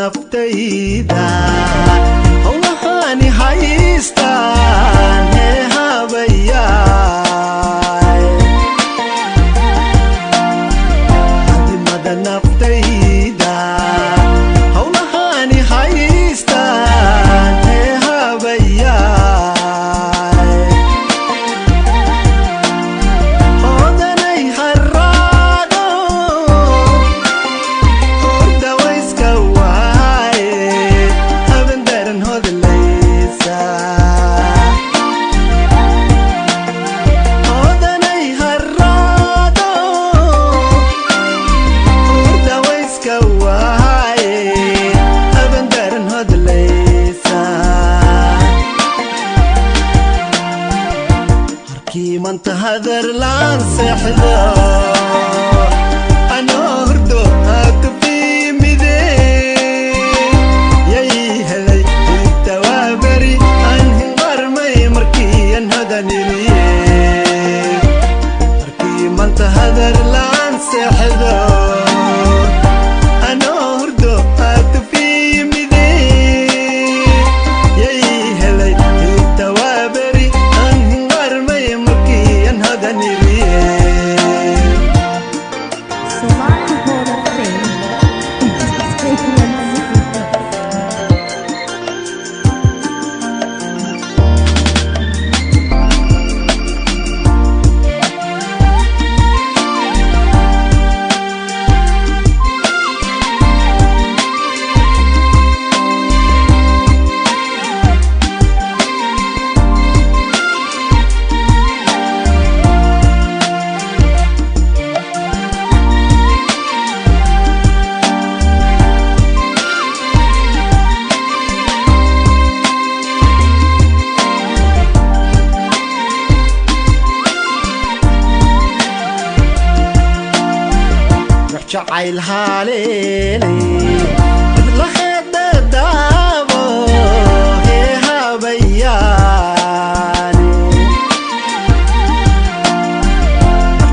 naftayda howlahani haystaan hee habayaay hadimada naftayda howlahani haystaan hee habayaay odanay harraado ordawayska waaye haben daran hodlaysa odanay harraado ordawayska waaye haben daran hodlaysa harkii manta hadar laan seexdo anoo hurdo haaka fiimide yay helay inta waa beri aan hinqarmay markii aan hodaniliye harkii manta hadar laan seexdo anoo hurdo haaka fiimide yay helay inta waa beri aan hinqarmay markii aan hodaniliye Somali Hall of Fame. jacayl haleelay la xeedda daabo hee habayaani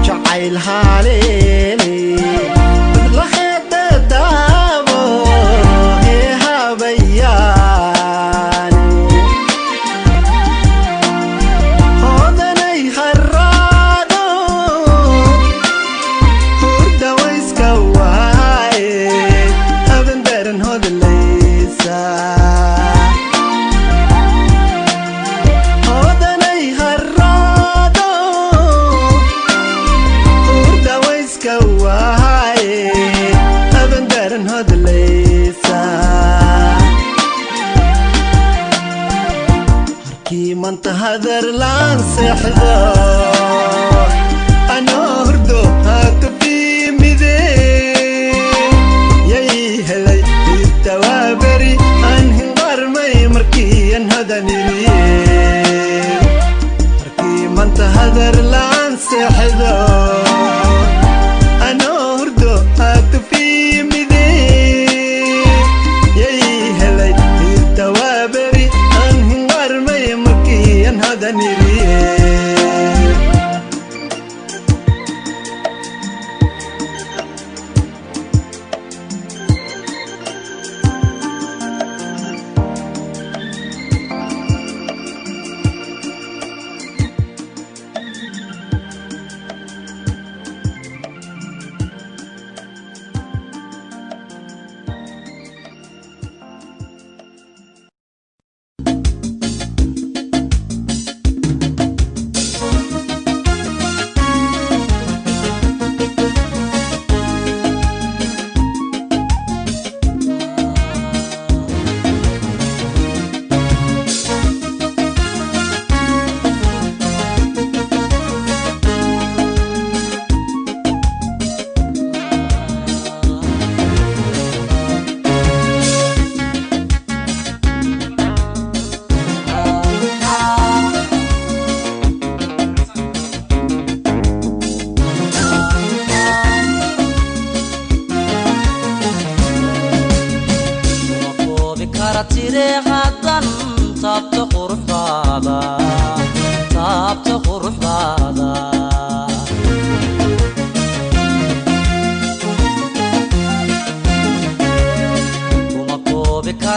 jacayl haleelay la xeedda daabo hee habayaani odanay harraado hurdawayska waaye haben daran hodlaysa odanay harraado hurdawayska waaye haben daran hodlaysa harkii manta hadar laan seexdo anoo hurdo haaka fiimide yay helay inta waa beri aan hinqarmay markii aan hodaniliye harkii manta hadar laan seexdo anoo hurdo haaka fiimide yay helay inta waa beri aan hinqarmay markii aan hodaniliye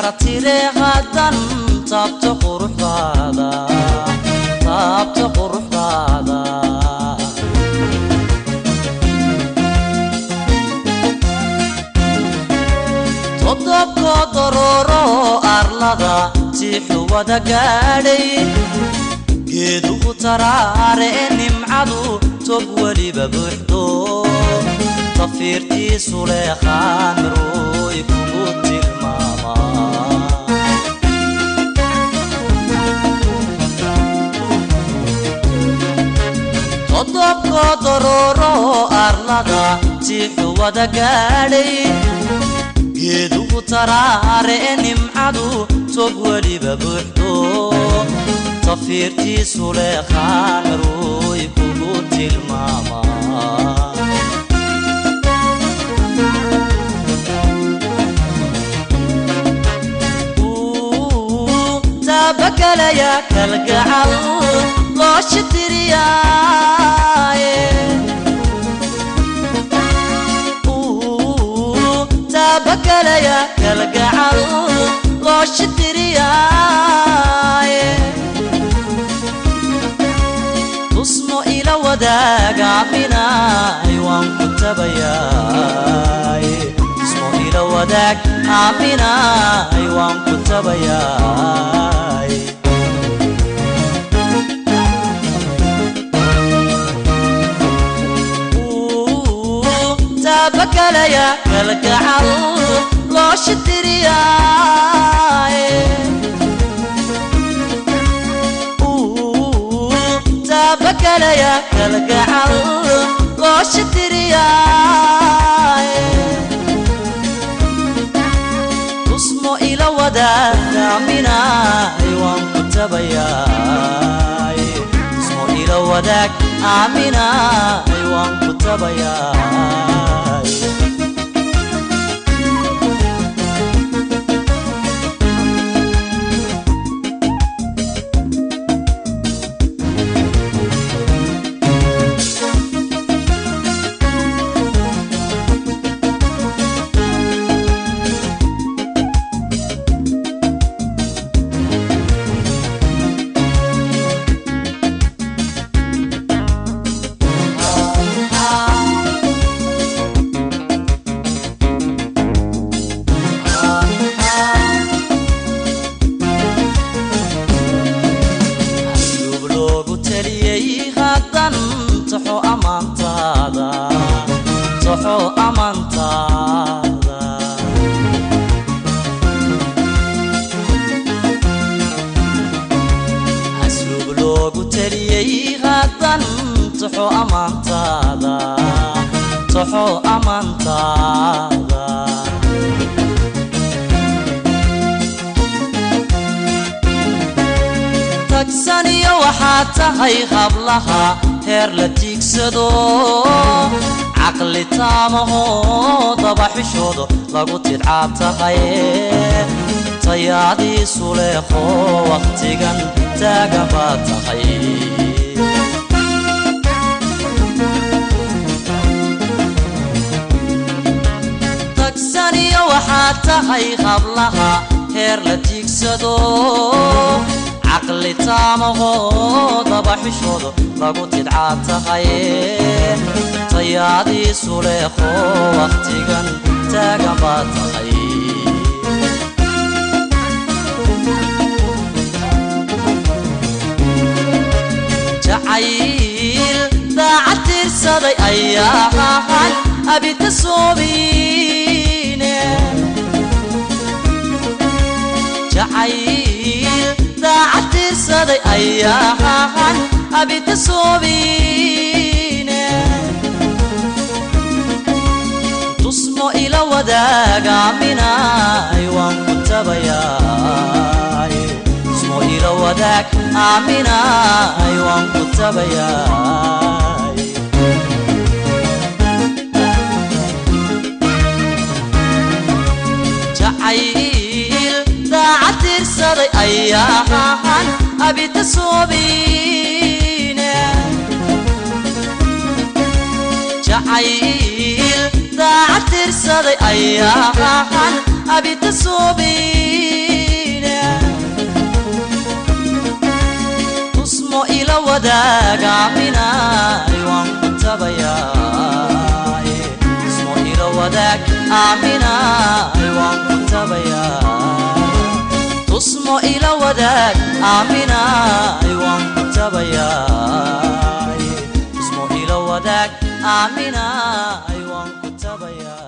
كرتيري غدان تابت قروح هذا تابت قروح هذا تضبك ضرورو أرلدا تيحو ودقالي جيدو تراري نمعدو تبولي ببحدو طفيرتي سليخان روي كبوت الماما تضبك ضرورو أرلدا تيحو ودقالي جيدو تراري نمعدو تبولي ببحدو طفيرتي سليخان روي كبوت الماما تابك ليا كالقعل لوش ترياي تابك ليا كالقعل لوش ترياي تصنو إلى وداق عمنا أيوان كتبياي تصنو إلى وداق عمنا أيوان كتبياي تابك ليا كالقعل لوش ترياي تابك ليا كالقعل لوش ترياي تصنو إلى وداك منا أيوان كتبياي تصنو إلى وداك منا أيوان كتبياي تكسانية وحاتهاي قبلها هير لتيكسدو عقلي تامهو ضبح شودو لغو تدعاتهاي طيادي سوليخو وقتيغن تاقباتهاي تكسانية وحاتهاي قبلها هير لتيكسدو عقلي تامهو ضبح شودو لغو تدعاتهاي طيادي سوليخو وقتيغن تاقباتهاي جعيل ضاعت الصدي أياهان أبي تصوبيني جعيل ضاعت الصدي أياهان أبي تصوبيني تصنو إلى وداق عمنا أيوان كتبياي تصنو إلى وداق عمنا أيوان كتبياي جعيل ضاعت الصدي أياهان أبي تصوبيني جعيل ضاعت الصدي ذي أيان أبي تصوبين تصمو إلى وداك عمنا يوم تبيا تصمو إلى وداك عمنا يوم تبيا تصمو إلى وداك عمنا يوم تبيا تصمو إلى وداك عمنا يوم تبيا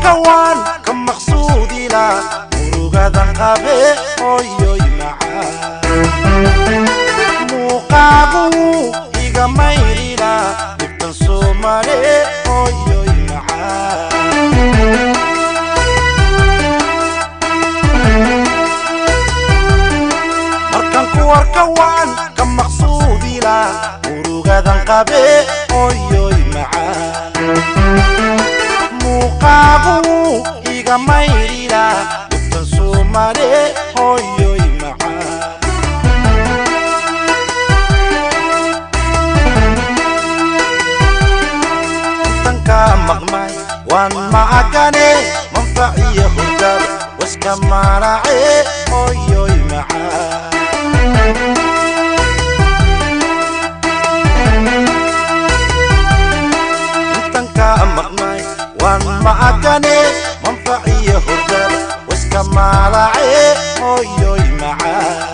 كوان كم مقصودي لا مروقادا قابي أوي معا موقابو إيقا ميري لا نبتن سومالي أوي معا مركان كوان كم مقصودي لا مروقادا قابي أوي معا قابو إيغا مايريرا نبتن سومالي هويوي معا تنكا مغماي وان معاكاني منفعي خلقاب واسكا ماراعي هويوي معا تنكا مغماي معكني منفعي هرجر واسكمالعي هويوي معا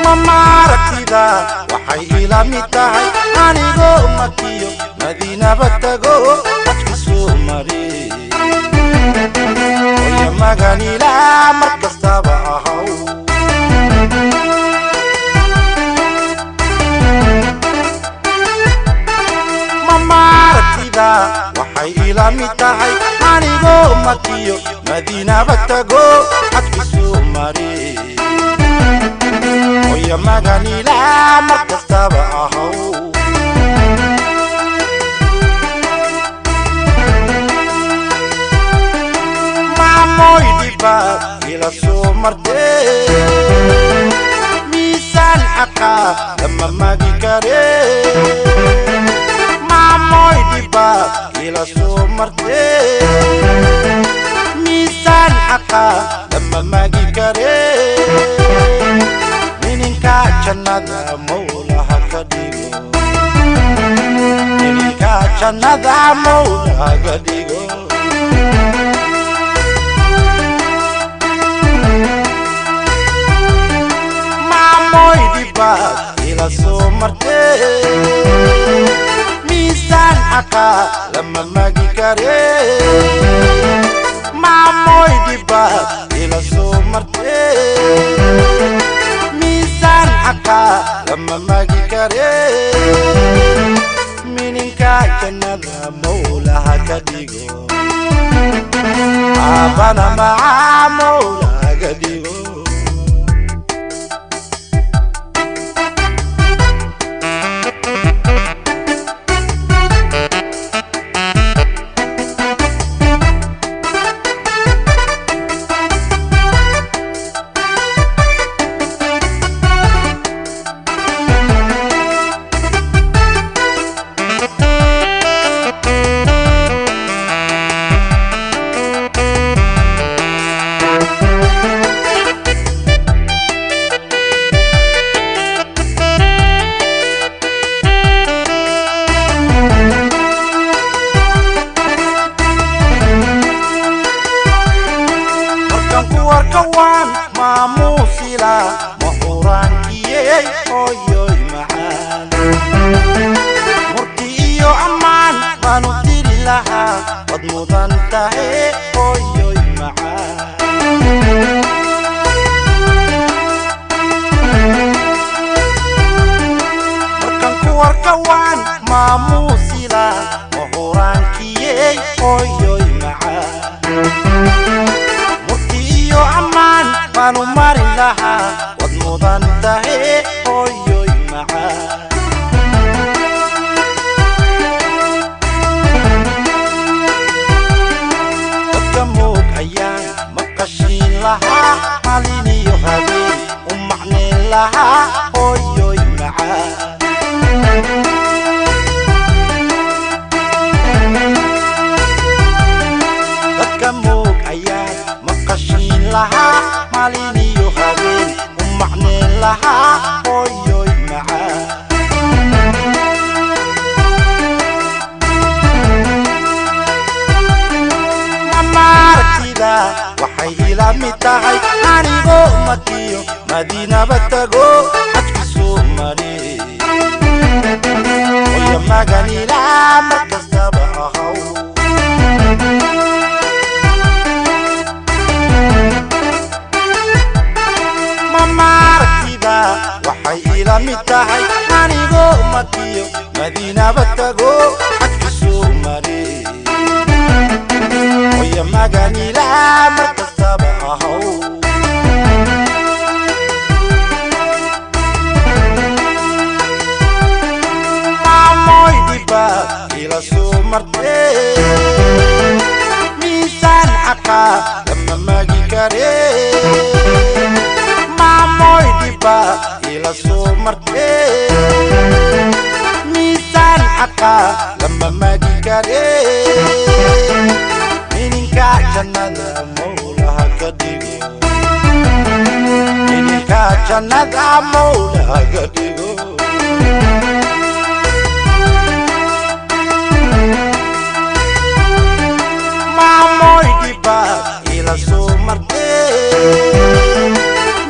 ماما ركيدا وحي إلى متاعي أنيغو مكيو مدينة بتغو أتكسو مري ويا مغاني لا مركز تبعهو waxay ila mid tahay anigoo makiyo madiinaba tago xadkiisuu mari hooya maganila mar kastaba ahow maamoy dhibaad ila soo martee miisaan xaqa lama magi karee moy diba ila soo martee miisaan xaqa lama magi karee mininka jannada mawlaha ka dhigo mininka jannada mawlaha ka dhigo maamoy diba ila soo martee miisaan xaqa lama magi karee maamoy dhibaad ila soo martee miisaan xaqa lama magi karee mininka jannada mawlaha ka dhigo aabana macaa mawlaha ka dhigo mudan tahay hooyoy macaan markan ku warkawaan maamuusila mahuraankiyey hooyoy macaan murti iyo ammaan baanu marin lahaa wad mudan tahay hooyoy macaan laha maliniyo habeen u macneen lahaa hooyoy macaan dadka moog ayaan maqashiin lahaa maliniyo habeen u macneen lahaa hooyoy macaan mamaartida waxay ila mid tahay anigoo makiyo madiinaba tago xajka Somali oya maganila markastaba ahaw mamaartida waxay ila mid tahay anigoo makiyo madiinaba tago xajka Somali oya maganila markastaba ahaw maamoy diba ila soo martee miisaan xaqa lama magi karee maamoy diba ila soo martee miisaan xaqa lama magi karee jannada mawlaha ka dhigo ininka jannada mawlaha ka dhigo maamoy diba ila soo martee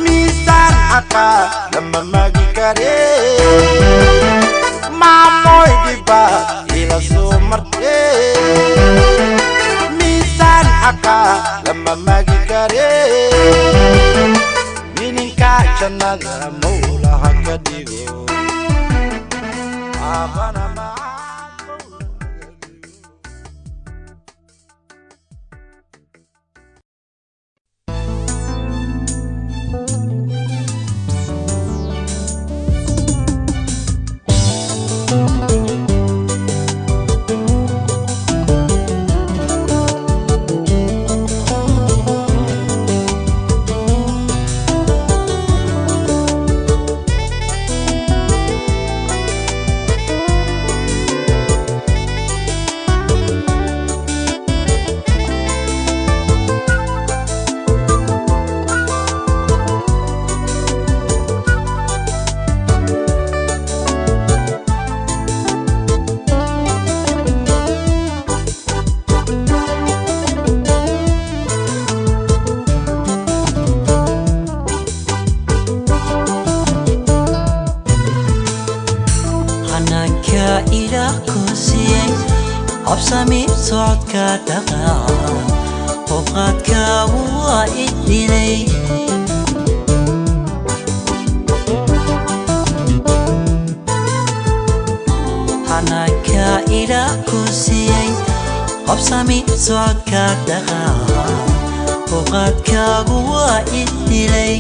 miisaan xaqa lama magi karee maamoy diba ila soo martee lama magi karee mininka jannada mawlaha ka dhigo abana absami socodka dhaqaaca qofqaadka waa idilay hanaka ila kusiyay absami socodka dhaqaaca qofqaadka waa idilay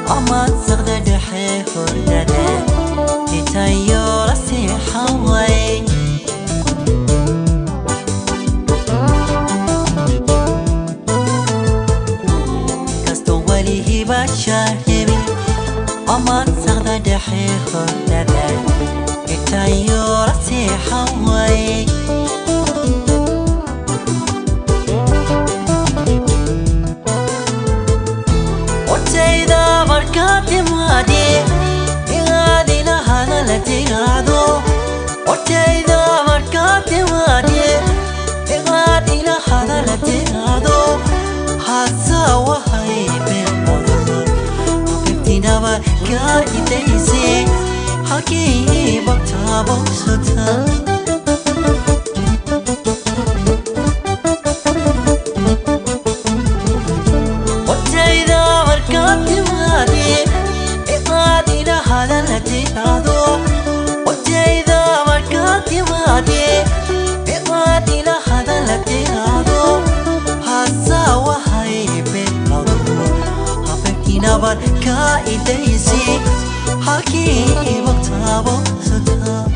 أمان سغدا دحي هردادا إتايو رسي حواي كستو ولي هبا شاهبي أمان سغدا دحي هردادا إتايو رسي حواي مادي إغادي لهذا لتنادو وتيدا مركات مادي إغادي لهذا لتنادو حاسا وهاي بالمدر وكبتنا بكاي تيسي حكي بكتا بوستا وتيدا مركات مادي هذا الاتحادو وجيدا مركاتي مادي إغادي لهذا الاتحادو حاسا وهاي بالمدو حفكينا بركاي ديسي حكي بكتابو ستا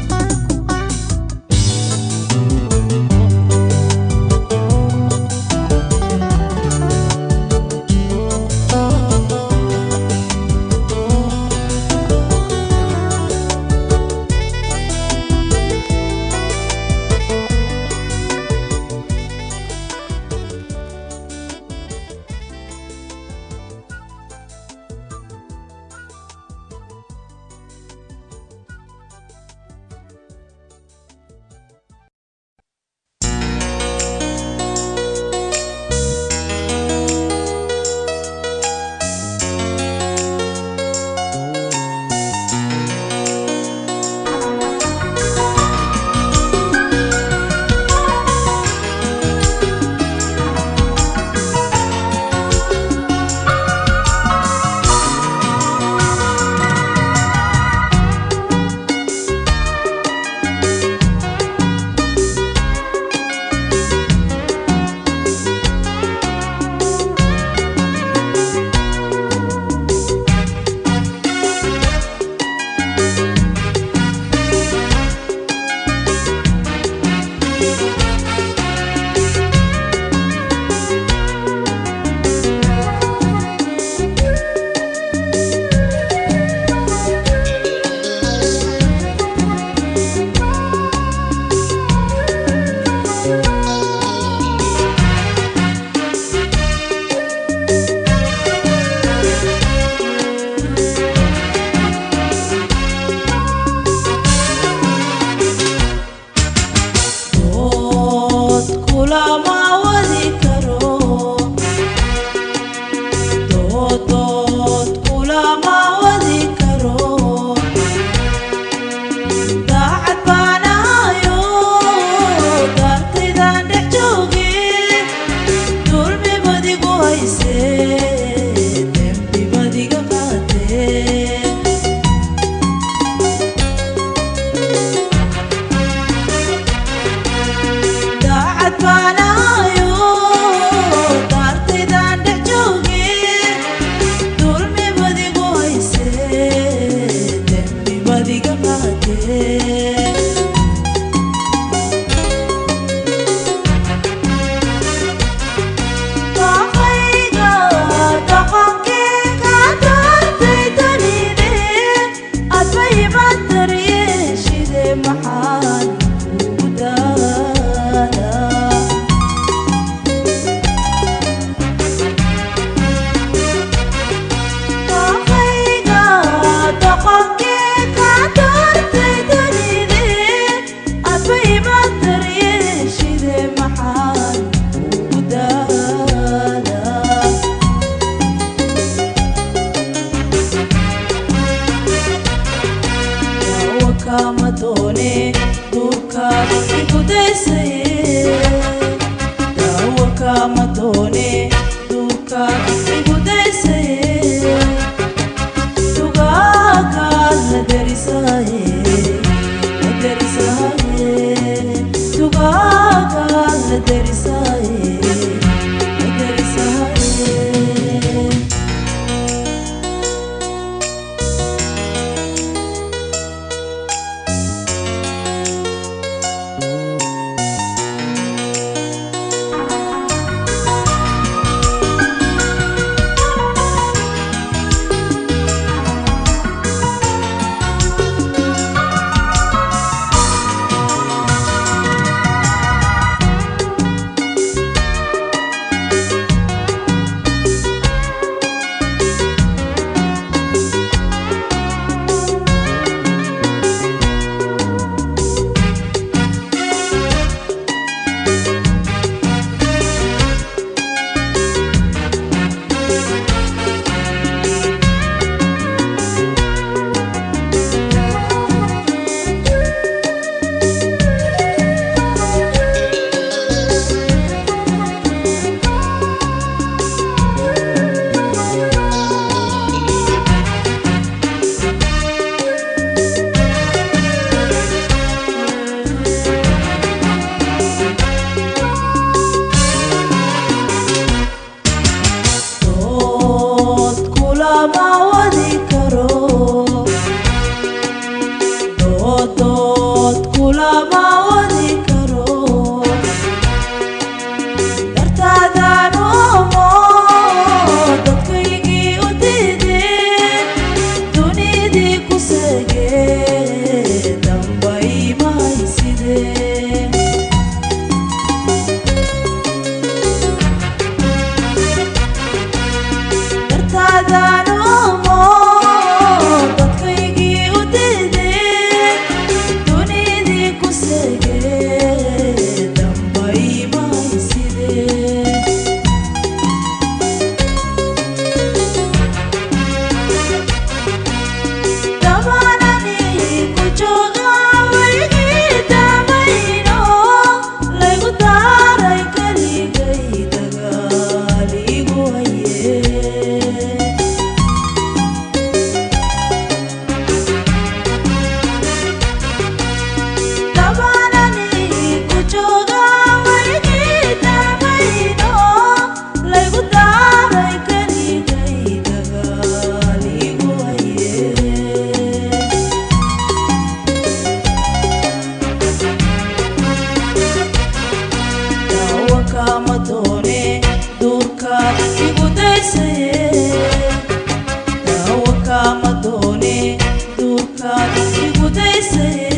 kama doone duurkaad igu daysaye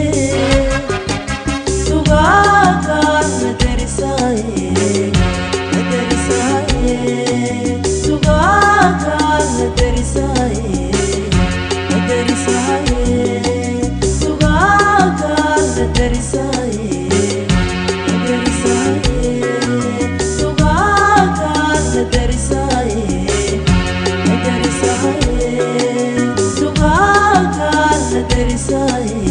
sugaagaan derisaye sugaagaan derisaye sugaagaan derisaye sugaagaan derisaye sugaagaan derisaye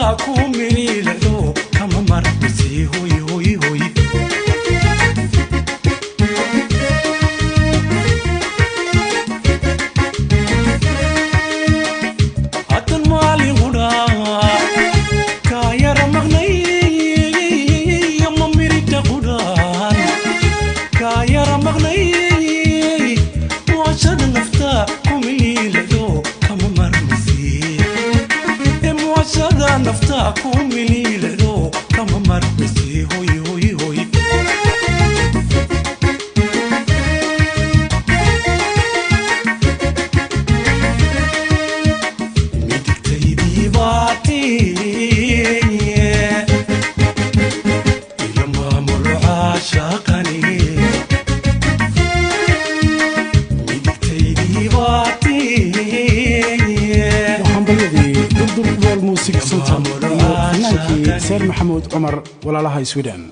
نفتاكم مني لدو كما مرسي هوي هوي هوي حتى المالي غدا كايا رمغني يما مريد غدان كايا رمغني وعشان نفتاكم مني لدو كما مرسي وعشان نفتاكم مني لدو كما مرسي هوي هوي هوي مدكتي باتي إلى مامور عاشقني مدكتي باتي hambalyadii durdur wal music center iyo fannaankii seer maxamuud cumar walaalaha Sweden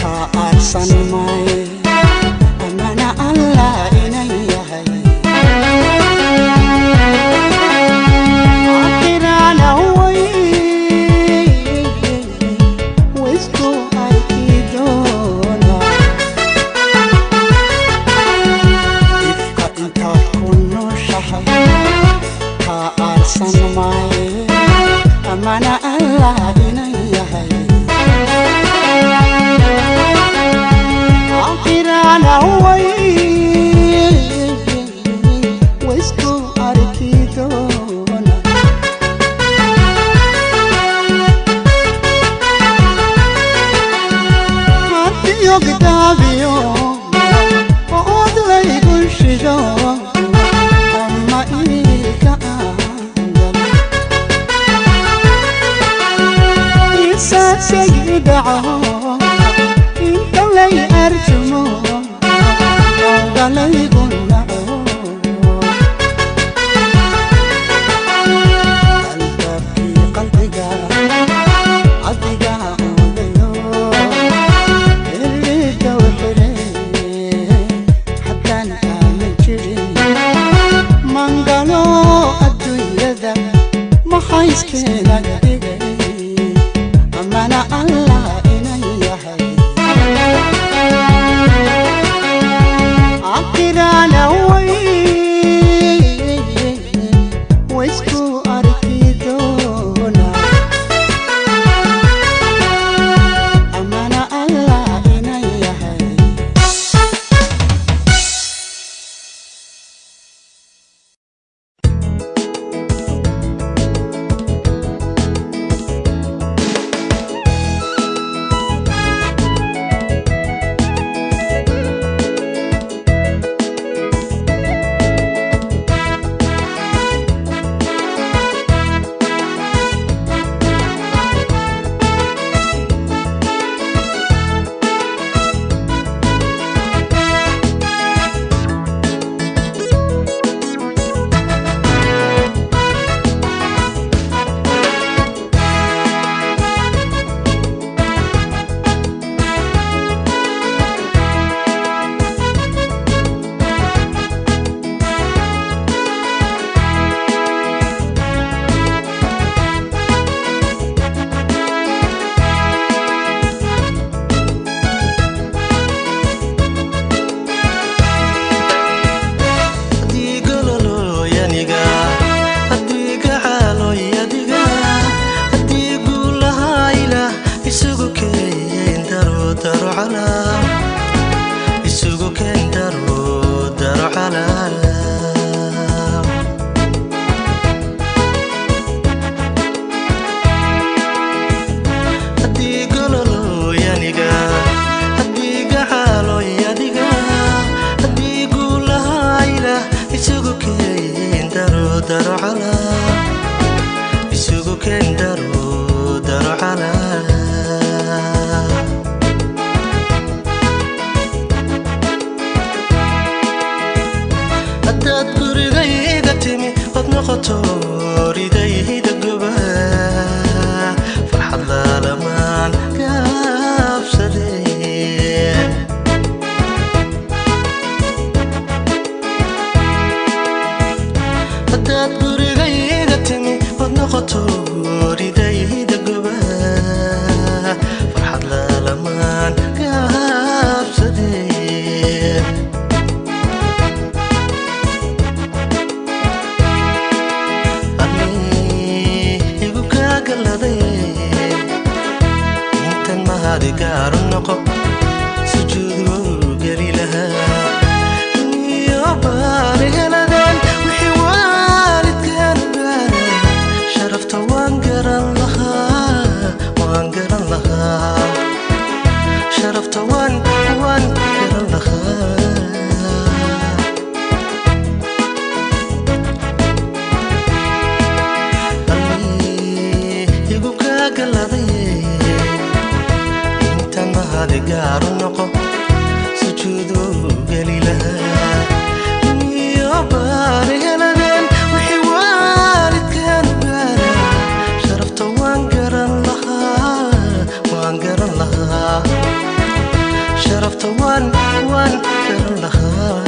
كأرسن ماي أمانة الله إني هاي آخرنا وي ويسكو أكيدونا إفكا إنت كنو شهر كأرسن ماي أمانة الله إني هاي آخرنا وي ويسكو أكيدونا هاتيو كتابيو وأدلي كل أما إيكا سيدعو إنت لي أرجمو وغلي قلعو قلبك في قلبك عدك عوديو اللي توحري حتى نعمل جري من قالوا الدنيا ذا ما حيسكينا أمانة الله إني هاي آخرنا وي ويسكو أركيدونا أمانة الله إني هاي شرفت وان كرلها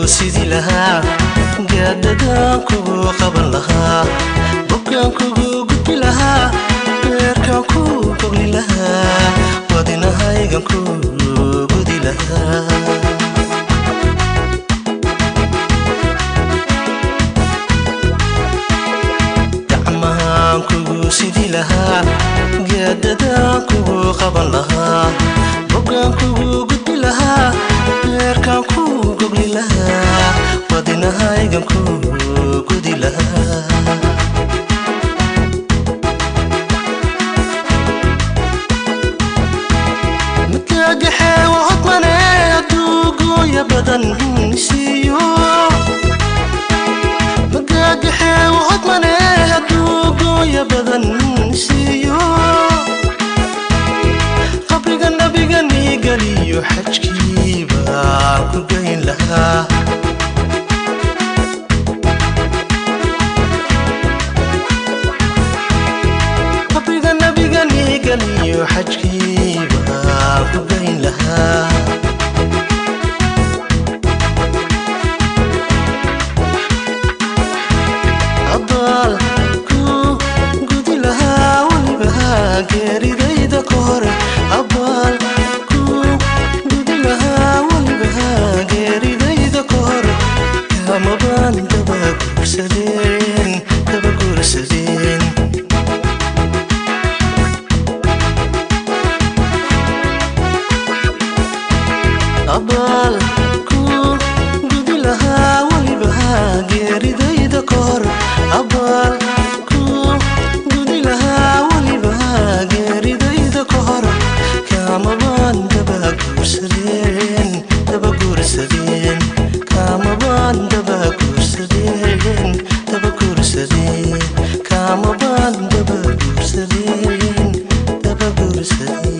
سيدي لها قددان كوغو قبل لها بكان كوغو قد لها بيركان كوغو قبل لها ودينها يغان كوغو قد لها دعمان كوغو سيدي لها قددان كوغو قبل لها بكان كوغو قد لها بيركان كوغو قبل لها ودينها يغان كوغو قد لها متلاقحي وهطمني أدوقو يا بدن نسيو متلاقحي وهطمني أدوقو يا بدن نسيو قبل النبي قني قليو حجكي باكو قاين لها قبل النبي قني قليو حجكي باكو قاين لها عضال كو قدي لها ولبها قيري دايدا كور عضال كو قدي لها ولبها قيري دايدا كور يا مبان دبا كورسدين دبا كورسدين عضال كو قدي لها ولبها قيري دايدا كور عضال كو قدي لها ولبها قيري دايدا كور كامبان دبا كورسدين دبا كورسدين كامبان دبا كورسدين دبا كورسدين كامبان دبا كورسدين دبا كورسدين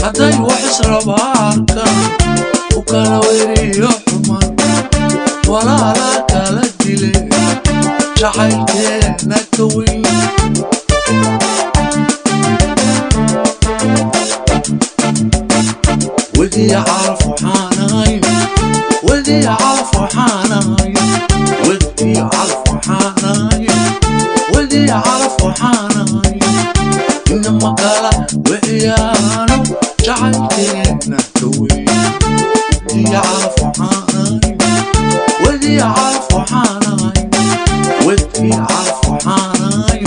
haday wax israbaarka u kala weeriyo jacaylkeena ka weyn ودي أعرف حناي ودي أعرف حناي ودي أعرف حناي ودي أعرف حناي إنما قال وإيانا جعلتنا توي ودي أعرف حناي ودي أعرف حناي ودي أعرف حناي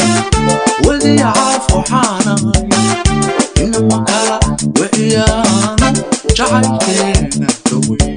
ودي أعرف حناي إنما قال وإيانا جعلتنا توي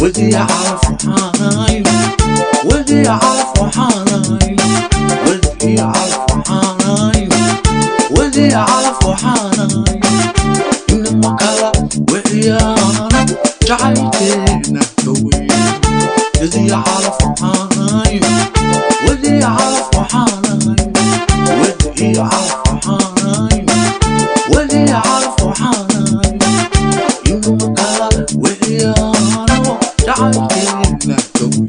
ودي أعرف حناي ودي أعرف حناي ودي أعرف حناي ودي أعرف حناي إنما قال وإيانا جعلتنا توي ودي أعرف حناي ودي أعرف حناي ودي أعرف حناي ودي أعرف حناي إنما قال وإيانا جعلتنا توي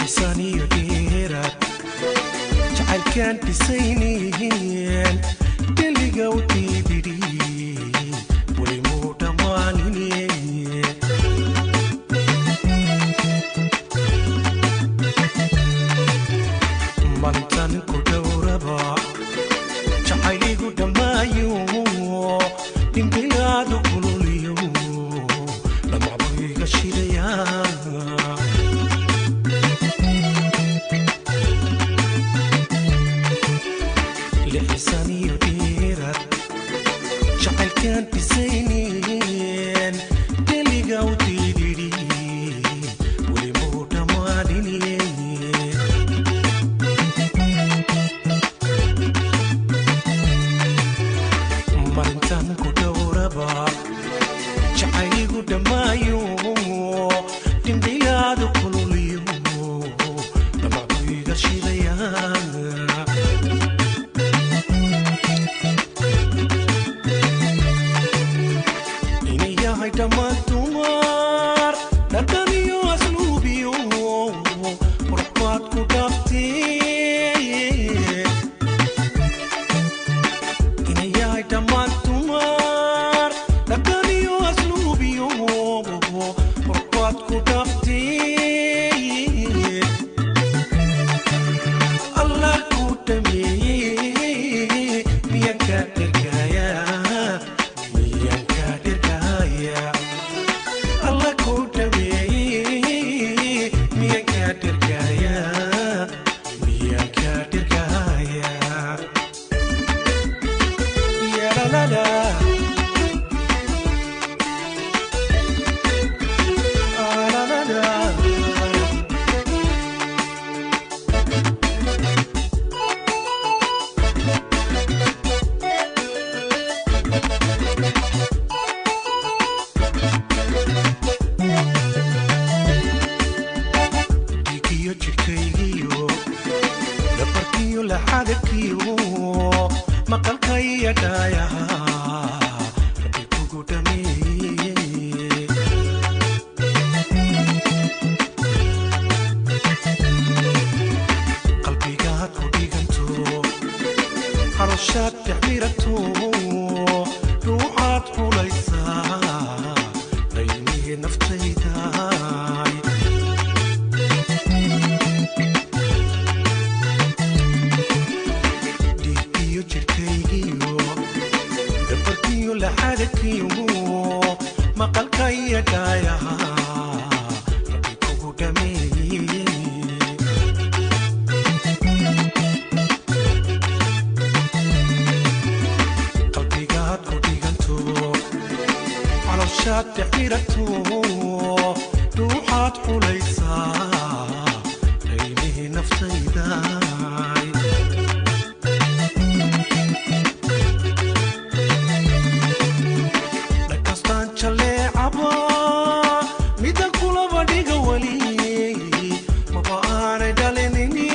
lixisaniyo dheeraad jacaylkaan dhisayneen deliga u diibidhi weli muu dhammaanine malintan ku dhowraba jacayligu dhammaayo dhimbilaadu kululiyo dhamacbu iga shidayaa lixisaniyo dheeraad jacaylkaan dhisayneen deliga u diidhidhi weli muu dhammaanine malintan ku dhowraba jacayligu dhammaayo dhimbilaadu kululiyo dhamacbu iga shidayaa inayahay dhammaan dumar dhadhaniyo asluubiyo qurbaad ku dhaftee inayahay dhammaan dumar dhadhaniyo asluubiyo qurbaad ku dhaftee allah ku dhameeyey miyanka dhergayaa miyanka dhergaya allah ku dhameeyey miyanka dhergaya miyanka dhergaya yaralala alalala dhiigiyo jidhkaygiyo dhabarkiyo laxadabkiyo maqalka iyo dhaayaha rabbi kugu dhameeyey qalbigaad ku dhiganto caloshaad dhexmirato ruuxaad xulaysaa daymiye naftaydaay dhiigiyo jidhkaygiyo dhabarkiyo laxadabkiyo maqalka iyo dhaayaha rabbi kugu dhameeyey qalbigaad ku dhiganto caloshaad dhexmirato ruuxaad xulaysaa daymihi naftaydaay dhakastaan jaleecaba midan kulaba dhiga weli maba aanay dhalinini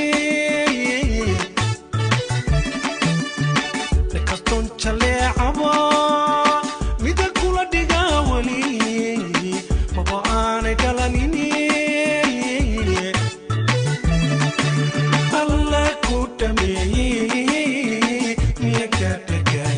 dhakastoon jaleecaba midan kula dhiga weli maba aanay dhalanini allah ku dhameeyey miyanka dhergaya